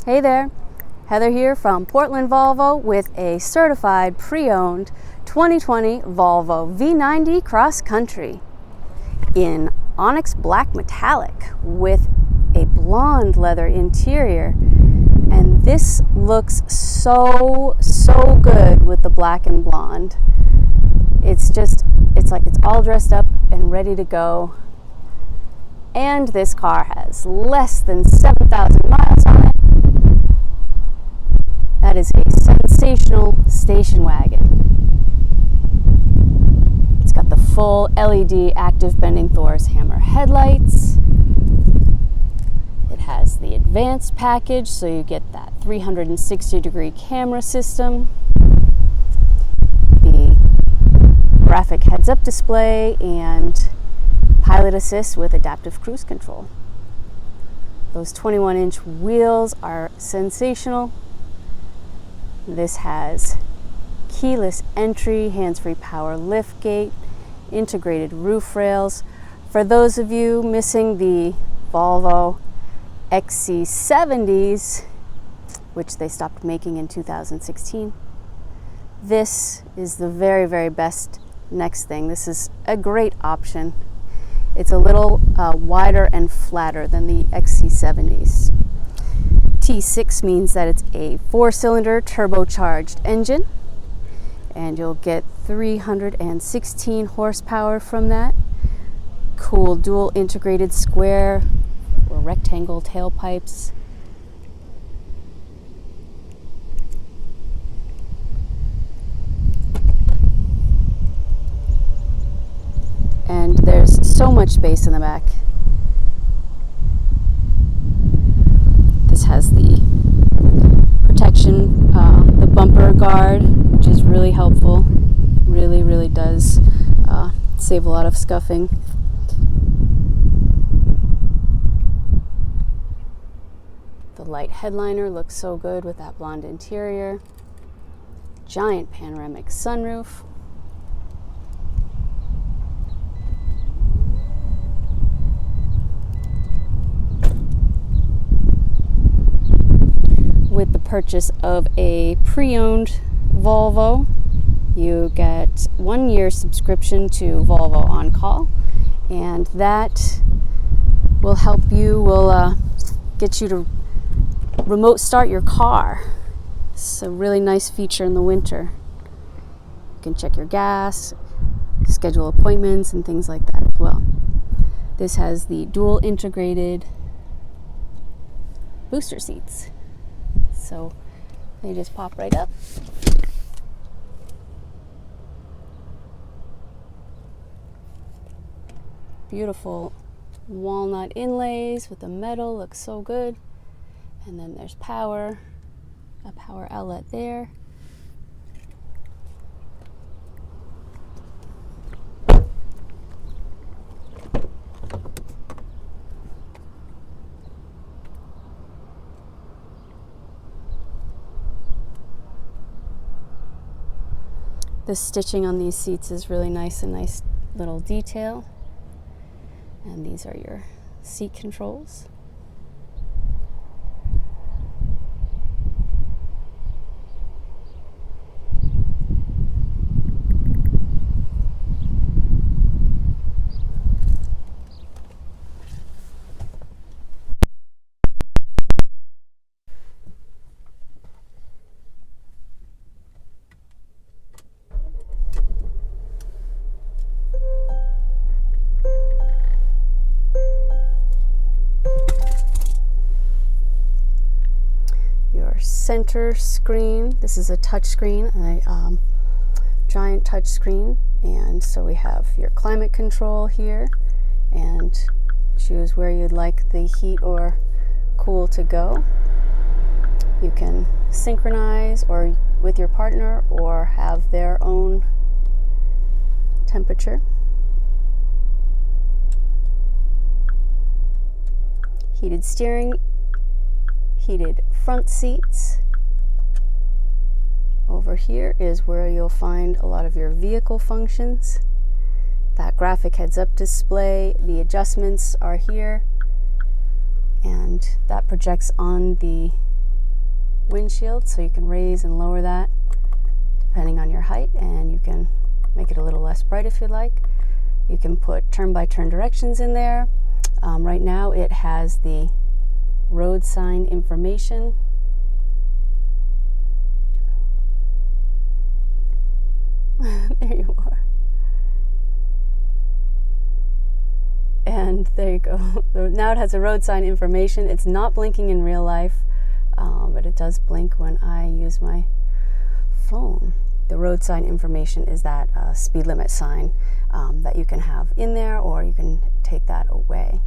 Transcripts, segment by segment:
Hey there, Heather here from Portland Volvo with a certified pre-owned 2020 Volvo V90 Cross Country in Onyx Black Metallic with a blonde leather interior. And this looks so good with the black and blonde. It's like it's all dressed up and ready to go. And this car has less than 7,000 miles on it. That is a sensational station wagon. It's got the full LED active bending Thor's hammer headlights. It has the advanced package, so you get that 360-degree camera system, the graphic heads-up display, and pilot assist with adaptive cruise control. Those 21-inch wheels are sensational. This has keyless entry, hands-free power liftgate, integrated roof rails. For those of you missing the Volvo XC70s, which they stopped making in 2016, this is the very best next thing. This is a great option. It's a little wider and flatter than the XC70s. T6 means that it's a 4-cylinder turbocharged engine, and you'll get 316 horsepower from that. Cool dual integrated square or rectangle tailpipes. And there's so much space in the back. This has the protection, the bumper guard, which is really helpful. Really does save a lot of scuffing. The light headliner looks so good with that blonde interior. Giant panoramic sunroof. With the purchase of a pre-owned Volvo, you get 1 year subscription to Volvo On Call, and that will help you, get you to remote start your car. It's a really nice feature in the winter. You can check your gas, schedule appointments, and things like that as well. This has the dual integrated booster seats. So they just pop right up. Beautiful walnut inlays with the metal, looks so good. And then there's power, a power outlet there. The stitching on these seats is really nice, a nice little detail. And these are your seat controls. Center screen. This is a touch screen, a giant touch screen, and so we have your climate control here, and choose where you'd like the heat or cool to go. You can synchronize or with your partner or have their own temperature. Heated steering, heated front seats. Over here is where you'll find a lot of your vehicle functions. That graphic heads-up display, the adjustments are here, and that projects on the windshield, so you can raise and lower that depending on your height, and you can make it a little less bright if you'd like. You can put turn-by-turn directions in there. Right now it has the road sign information. There you are. And there you go. Now it has a road sign information. It's not blinking in real life, but it does blink when I use my phone. The road sign information is that speed limit sign that you can have in there, or you can take that away.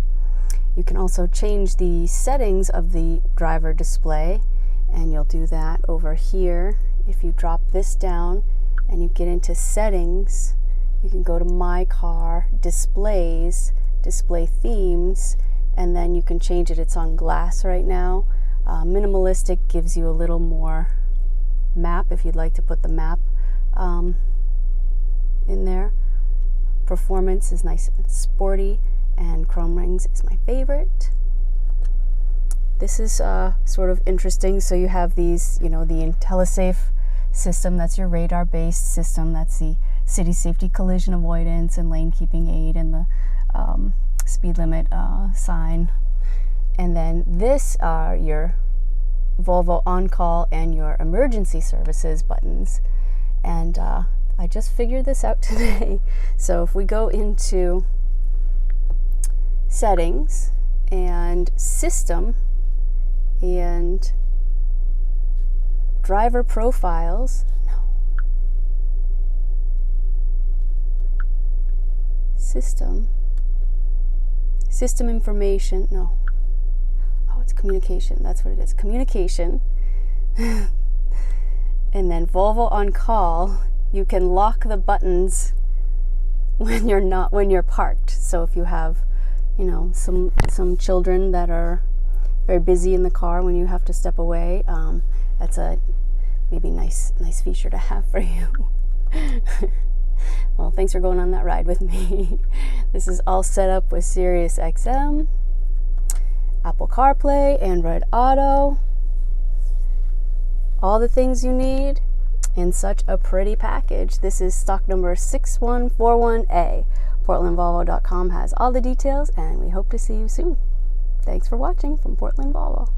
You can also change the settings of the driver display, and you'll do that over here. If you drop this down and you get into settings, you can go to My Car, Displays, Display Themes, and then you can change it. It's on glass right now. Minimalistic gives you a little more map if you'd like to put the map in there. Performance is nice and sporty, and chrome rings is my favorite. This is sort of interesting. So you have these, the IntelliSafe system, that's your radar-based system. That's the city safety collision avoidance and lane keeping aid, and the speed limit sign. And then this are your Volvo on-call and your emergency services buttons. And I just figured this out today. So if we go into settings and system and driver profiles, system information, it's communication, that's what it is, communication. And then Volvo on call, you can lock the buttons when you're parked. So if you have, some children that are very busy in the car when you have to step away, that's a maybe nice feature to have for you. Well, thanks for going on that ride with me. This is all set up with Sirius XM, Apple CarPlay, Android Auto, all the things you need in such a pretty package. This is stock number 6141A. PortlandVolvo.com has all the details, and we hope to see you soon. Thanks for watching from Portland Volvo.